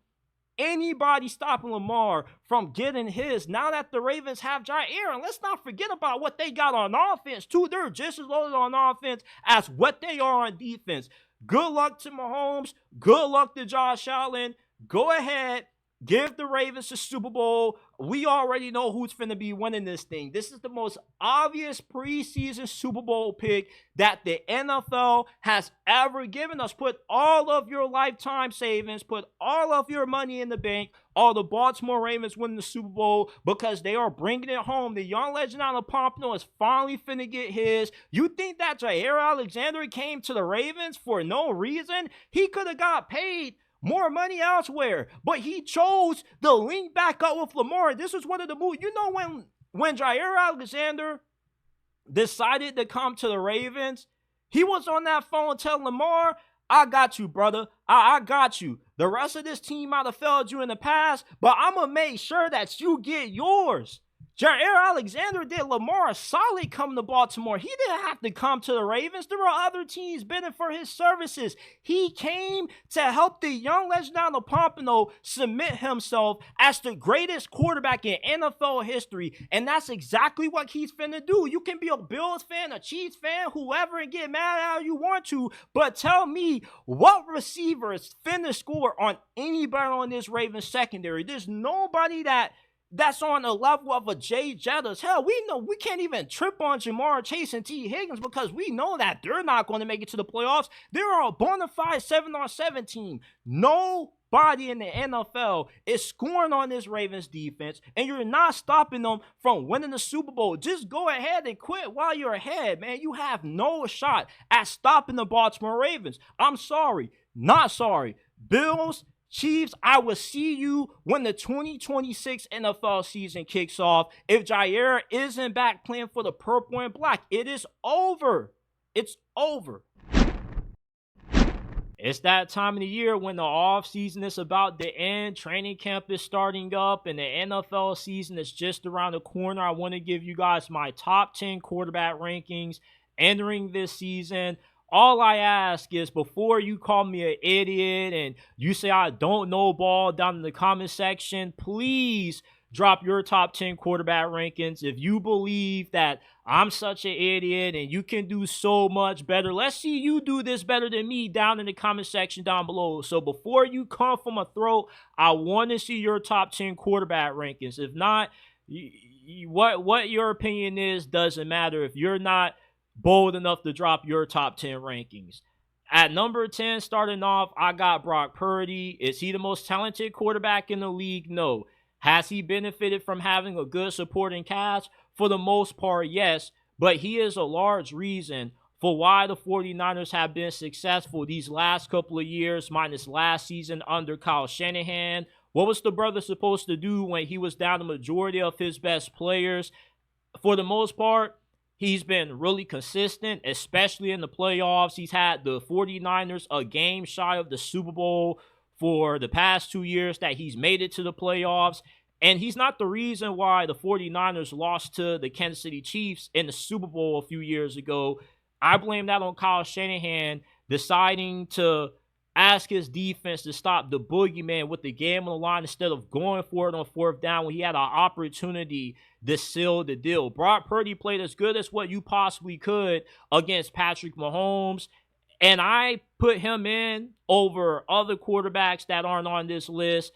anybody stopping Lamar from getting his now that the Ravens have Jaire. And let's not forget about what they got on offense, too. They're just as loaded on offense as what they are on defense. Good luck to Mahomes. Good luck to Josh Allen. Go ahead. Give the Ravens the Super Bowl. We already know who's finna be winning this thing. This is the most obvious preseason Super Bowl pick that the NFL has ever given us. Put all of your lifetime savings, put all of your money in the bank. All the Baltimore Ravens winning the Super Bowl because they are bringing it home. The young legend out of Pompano is finally finna get his. You think that Jaire Alexander came to the Ravens for no reason? He could have got paid more money elsewhere, but he chose to link back up with Lamar. This was one of the moves. You know, when Jaire Alexander decided to come to the Ravens, he was on that phone telling Lamar, I got you, brother. I got you. The rest of this team might have failed you in the past, but I'm going to make sure that you get yours. Jaire Alexander did Lamar a solid coming to Baltimore. He didn't have to come to the Ravens. There were other teams bidding for his services. He came to help the young legend out of Pompano submit himself as the greatest quarterback in NFL history, and that's exactly what he's finna do. You can be a Bills fan, a Chiefs fan, whoever, and get mad how you want to, but tell me what receiver is finna score on anybody on this Ravens secondary. There's nobody that's on the level of a Jay Jettas. Hell, we know we can't even trip on Jamar Chase and T. Higgins because we know that they're not going to make it to the playoffs. They're a bona fide 7-on-7 team. Nobody in the NFL is scoring on this Ravens defense, and you're not stopping them from winning the Super Bowl. Just go ahead and quit while you're ahead, man. You have no shot at stopping the Baltimore Ravens. I'm sorry. Not sorry. Bills, Chiefs, I will see you when the 2026 NFL season kicks off. If Jaire isn't back playing for the purple and black, it is over. It's over. It's that time of the year when the offseason is about to end, training camp is starting up, and the NFL season is just around the corner. I want to give you guys my top 10 quarterback rankings entering this season. All I ask is before you call me an idiot and you say I don't know ball down in the comment section, please drop your top 10 quarterback rankings. If you believe that I'm such an idiot and you can do so much better, let's see you do this better than me down in the comment section down below. So before you come for my throat, I want to see your top 10 quarterback rankings. If not, what your opinion is doesn't matter if you're not bold enough to drop your top 10 rankings. At number 10, starting off, I got Brock Purdy. Is he the most talented quarterback in the league? No. Has he benefited from having a good supporting cast? For the most part, yes. But he is a large reason for why the 49ers have been successful these last couple of years, minus last season under Kyle Shanahan. What was the brother supposed to do when he was down the majority of his best players? For the most part, he's been really consistent, especially in the playoffs. He's had the 49ers a game shy of the Super Bowl for the past 2 years that he's made it to the playoffs. And he's not the reason why the 49ers lost to the Kansas City Chiefs in the Super Bowl a few years ago. I blame that on Kyle Shanahan deciding to ask his defense to stop the boogeyman with the game on the line instead of going for it on fourth down when he had an opportunity to seal the deal. Brock Purdy played as good as what you possibly could against Patrick Mahomes, and I put him in over other quarterbacks that aren't on this list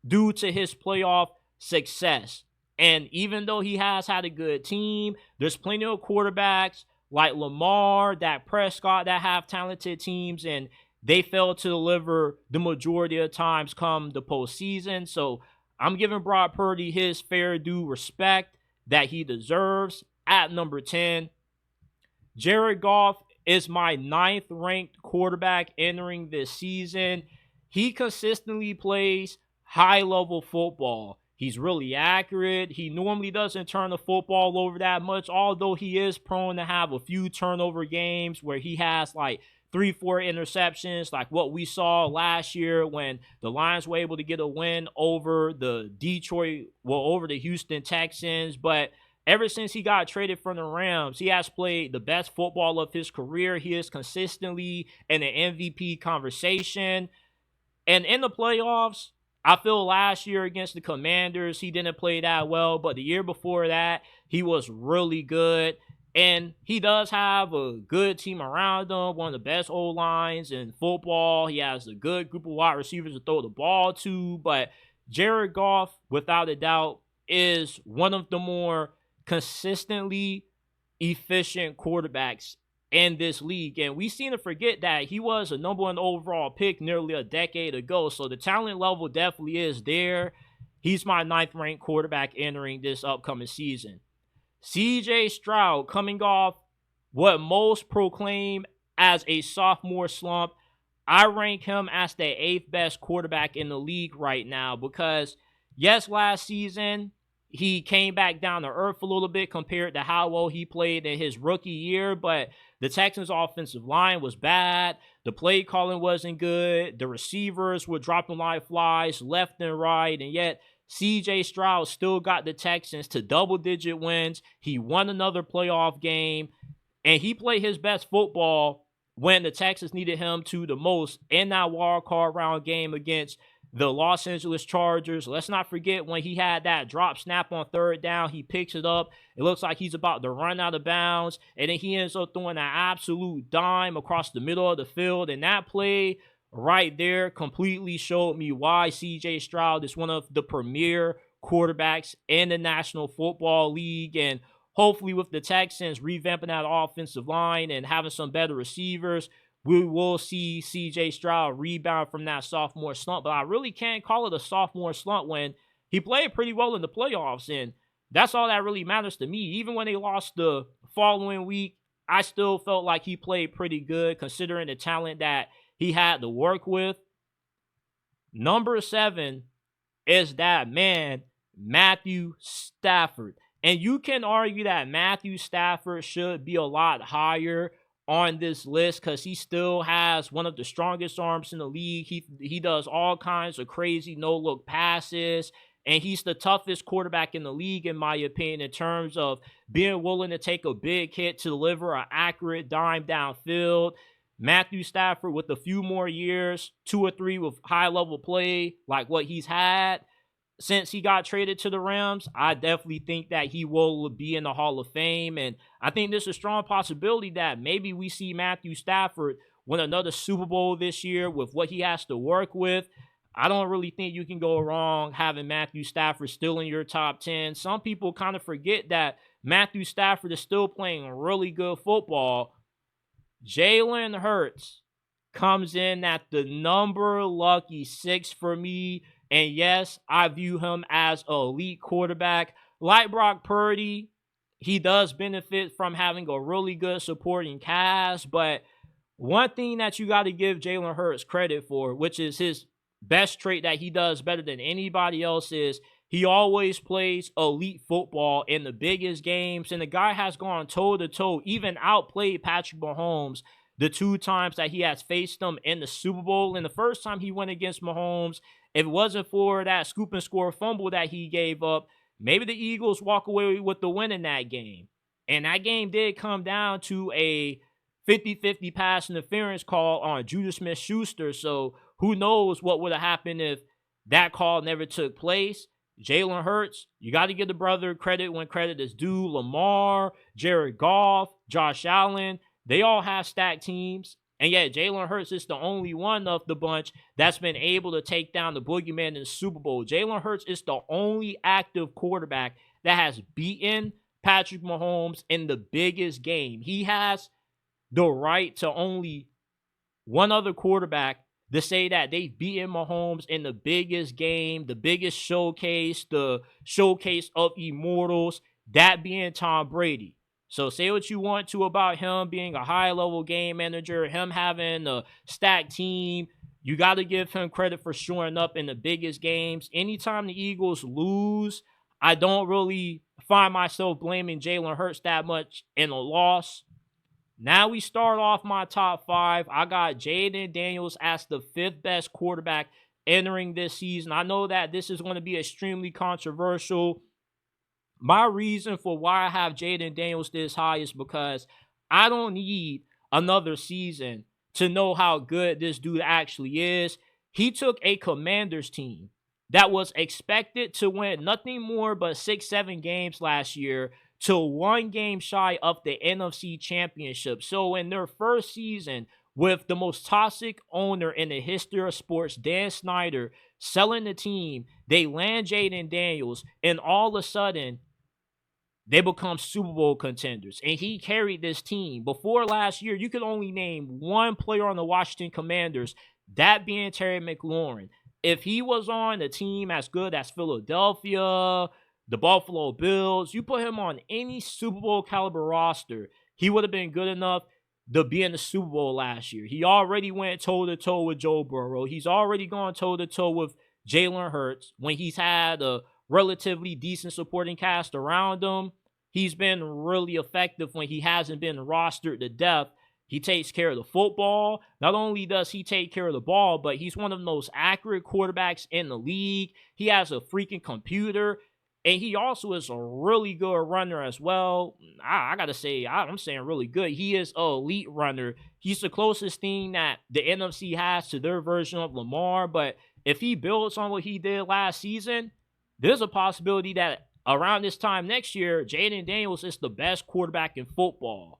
due to his playoff success. And even though he has had a good team, there's plenty of quarterbacks like Lamar, Dak Prescott that have talented teams, and they fail to deliver the majority of times come the postseason. So I'm giving Brock Purdy his fair due respect that he deserves. At number 10, Jared Goff is my 9th ranked quarterback entering this season. He consistently plays high-level football. He's really accurate. He normally doesn't turn the football over that much, although he is prone to have a few turnover games where he has like 3-4 interceptions, like what we saw last year when the Lions were able to get a win over the Houston Texans. But ever since he got traded from the Rams, he has played the best football of his career. He is consistently in the MVP conversation. And in the playoffs, I feel last year against the Commanders, he didn't play that well. But the year before that, he was really good. And he does have a good team around him, one of the best O-lines in football. He has a good group of wide receivers to throw the ball to. But Jared Goff, without a doubt, is one of the more consistently efficient quarterbacks in this league. And we seem to forget that he was a number one overall pick nearly a decade ago. So the talent level definitely is there. He's my 9th-ranked quarterback entering this upcoming season. CJ Stroud, coming off what most proclaim as a sophomore slump, I rank him as the 8th best quarterback in the league right now because, yes, last season he came back down to earth a little bit compared to how well he played in his rookie year, but the Texans' offensive line was bad. The play calling wasn't good. The receivers were dropping like flies left and right, and yet CJ Stroud still got the Texans to double-digit wins. He won another playoff game, and he played his best football when the Texans needed him to the most in that wild card round game against the Los Angeles Chargers. Let's not forget when he had that drop snap on 3rd down, he picks it up. It looks like he's about to run out of bounds, and then he ends up throwing an absolute dime across the middle of the field, and that play right there completely showed me why CJ Stroud is one of the premier quarterbacks in the National Football League. And hopefully with the Texans revamping that offensive line and having some better receivers, we will see CJ Stroud rebound from that sophomore slump. But I really can't call it a sophomore slump when he played pretty well in the playoffs, and that's all that really matters to me. Even when they lost the following week, I still felt like he played pretty good considering the talent that he had to work with. Number 7 is that man, Matthew Stafford. And you can argue that Matthew Stafford should be a lot higher on this list because he still has one of the strongest arms in the league. He does all kinds of crazy no-look passes, and he's the toughest quarterback in the league, in my opinion, in terms of being willing to take a big hit to deliver an accurate dime downfield. Matthew Stafford, with a few more years, 2 or 3 with high-level play like what he's had since he got traded to the Rams, I definitely think that he will be in the Hall of Fame. And I think there's a strong possibility that maybe we see Matthew Stafford win another Super Bowl this year with what he has to work with. I don't really think you can go wrong having Matthew Stafford still in your top 10. Some people kind of forget that Matthew Stafford is still playing really good football. Jalen Hurts comes in at the number lucky 6 for me. And yes, I view him as an elite quarterback. Like Brock Purdy, he does benefit from having a really good supporting cast. But one thing that you got to give Jalen Hurts credit for, which is his best trait that he does better than anybody else, is he always plays elite football in the biggest games. And the guy has gone toe-to-toe, even outplayed Patrick Mahomes the 2 times that he has faced him in the Super Bowl. And the first time he went against Mahomes, if it wasn't for that scoop and score fumble that he gave up, maybe the Eagles walk away with the win in that game. And that game did come down to a 50-50 pass interference call on Juju Smith-Schuster. So who knows what would have happened if that call never took place. Jalen Hurts, you got to give the brother credit when credit is due. Lamar, Jared Goff, Josh Allen, they all have stacked teams. And yet Jalen Hurts is the only one of the bunch that's been able to take down the boogeyman in the Super Bowl. Jalen Hurts is the only active quarterback that has beaten Patrick Mahomes in the biggest game. He has the right to only one other quarterback to say that they've beaten Mahomes in the biggest game, the biggest showcase, the showcase of immortals, that being Tom Brady. So say what you want to about him being a high-level game manager, him having a stacked team. You got to give him credit for showing up in the biggest games. Anytime the Eagles lose, I don't really find myself blaming Jalen Hurts that much in a loss. Now we start off my top 5. I got Jaden Daniels as the 5th best quarterback entering this season. I know that this is going to be extremely controversial. My reason for why I have Jaden Daniels this high is because I don't need another season to know how good this dude actually is. He took a Commanders team that was expected to win nothing more but 6-7 games last year to 1 game shy of the NFC Championship. So in their first season, with the most toxic owner in the history of sports, Dan Snyder, selling the team, they land Jaden Daniels, and all of a sudden, they become Super Bowl contenders. And he carried this team. Before last year, you could only name one player on the Washington Commanders, that being Terry McLaurin. If he was on a team as good as Philadelphia, the Buffalo Bills, you put him on any Super Bowl caliber roster, he would have been good enough to be in the Super Bowl last year. He already went toe-to-toe with Joe Burrow. He's already gone toe-to-toe with Jalen Hurts when he's had a relatively decent supporting cast around him. He's been really effective when he hasn't been rostered to death. He takes care of the football. Not only does he take care of the ball, but he's one of the most accurate quarterbacks in the league. He has a freaking computer. And he also is a really good runner as well. I got to say, I'm saying really good. He is an elite runner. He's the closest thing that the NFC has to their version of Lamar. But if he builds on what he did last season, there's a possibility that around this time next year, Jaden Daniels is the best quarterback in football.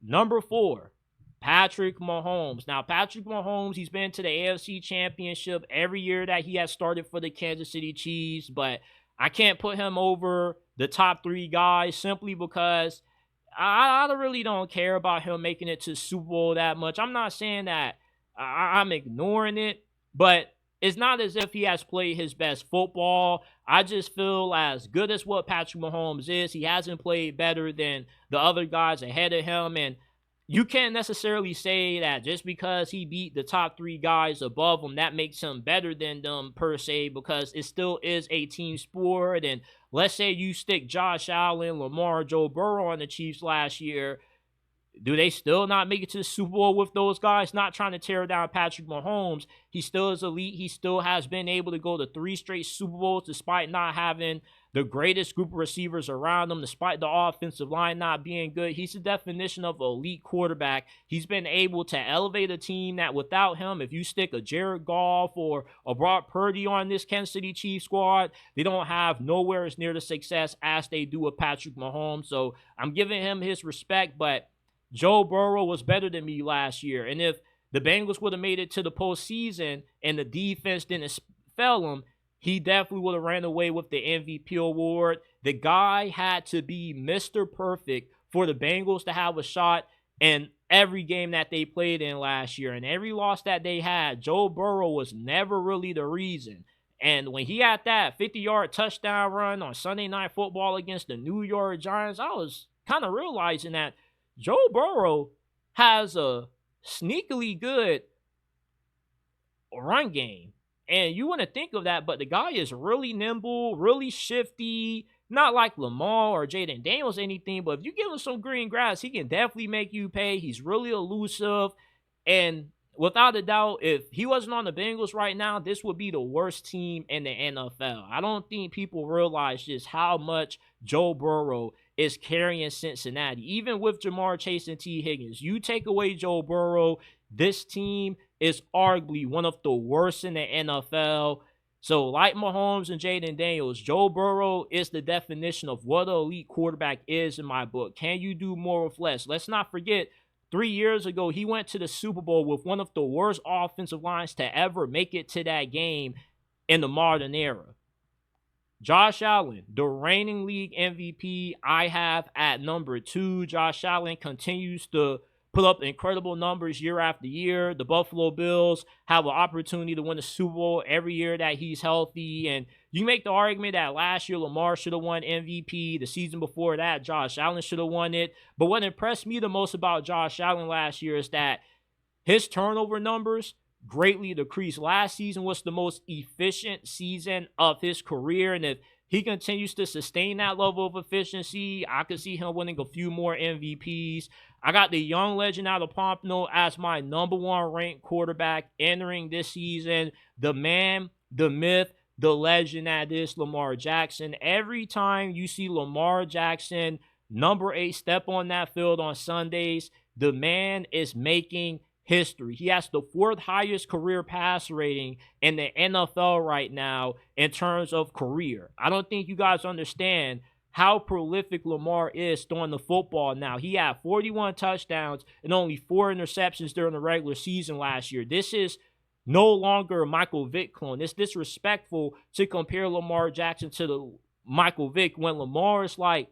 Number 4, Patrick Mahomes. Now, Patrick Mahomes, he's been to the AFC Championship every year that he has started for the Kansas City Chiefs, but I can't put him over the top 3 guys simply because I really don't care about him making it to Super Bowl that much. I'm not saying that I'm ignoring it, but it's not as if he has played his best football. I just feel as good as what Patrick Mahomes is, he hasn't played better than the other guys ahead of him. And you can't necessarily say that just because he beat the top 3 guys above him, that makes him better than them per se, because it still is a team sport. And let's say you stick Josh Allen, Lamar, Joe Burrow on the Chiefs last year. Do they still not make it to the Super Bowl with those guys? Not trying to tear down Patrick Mahomes. He still is elite. He still has been able to go to 3 straight Super Bowls despite not having the greatest group of receivers around him, despite the offensive line not being good. He's the definition of an elite quarterback. He's been able to elevate a team that without him, if you stick a Jared Goff or a Brock Purdy on this Kansas City Chiefs squad, they don't have nowhere as near the success as they do with Patrick Mahomes. So I'm giving him his respect, but Joe Burrow was better than me last year. And if the Bengals would have made it to the postseason and the defense didn't spell him, he definitely would have ran away with the MVP award. The guy had to be Mr. Perfect for the Bengals to have a shot in every game that they played in last year. And every loss that they had, Joe Burrow was never really the reason. And when he had that 50-yard touchdown run on Sunday Night Football against the New York Giants, I was kind of realizing that Joe Burrow has a sneakily good run game. And you wouldn't think of that, but the guy is really nimble, really shifty. Not like Lamar or Jaden Daniels or anything, but if you give him some green grass, he can definitely make you pay. He's really elusive. And without a doubt, if he wasn't on the Bengals right now, this would be the worst team in the NFL. I don't think people realize just how much Joe Burrow is carrying Cincinnati. Even with Jamar Chase and T. Higgins, you take away Joe Burrow, this team is arguably one of the worst in the NFL. So like Mahomes and Jaden Daniels, Joe Burrow is the definition of what an elite quarterback is in my book. Can you do more with less? Let's not forget, 3 years ago, he went to the Super Bowl with one of the worst offensive lines to ever make it to that game in the modern era. Josh Allen, the reigning league MVP, I have at number 2. Josh Allen continues to put up incredible numbers year after year. The Buffalo Bills have an opportunity to win the Super Bowl every year that he's healthy. And you make the argument that last year Lamar should have won MVP. The season before that, Josh Allen should have won it. But what impressed me the most about Josh Allen last year is that his turnover numbers greatly decreased. Last season was the most efficient season of his career. And if he continues to sustain that level of efficiency, I could see him winning a few more MVPs. I got the young legend out of Pompano as my number 1 ranked quarterback entering this season. The man, the myth, the legend that is Lamar Jackson. Every time you see Lamar Jackson, number 8, step on that field on Sundays, the man is making history. He has the 4th highest career pass rating in the NFL right now in terms of career. I don't think you guys understand how prolific Lamar is throwing the football now. He had 41 touchdowns and only 4 interceptions during the regular season last year. This is no longer a Michael Vick clone. It's disrespectful to compare Lamar Jackson to the Michael Vick when Lamar is like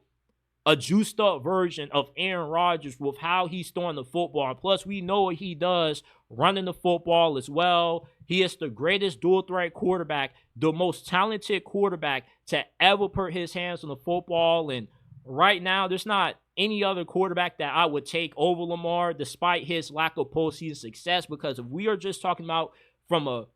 a juiced up version of Aaron Rodgers with how he's throwing the football. And plus, we know what he does running the football as well. He is the greatest dual threat quarterback, the most talented quarterback to ever put his hands on the football. And right now, there's not any other quarterback that I would take over Lamar despite his lack of postseason success. Because if we are just talking about from a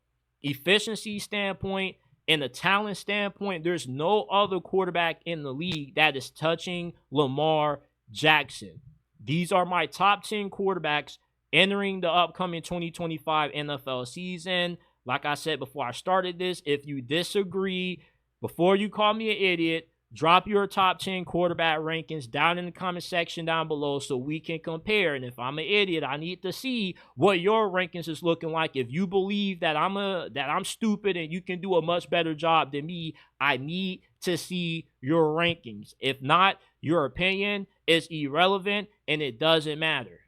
efficiency standpoint and a talent standpoint, there's no other quarterback in the league that is touching Lamar Jackson. These are my top 10 quarterbacks entering the upcoming 2025 NFL season. Like I said before I started this, if you disagree, before you call me an idiot, drop your top 10 quarterback rankings down in the comment section down below so we can compare. And if I'm an idiot, I need to see what your rankings is looking like. If you believe that I'm stupid and you can do a much better job than me, I need to see your rankings. If not, your opinion is irrelevant and it doesn't matter.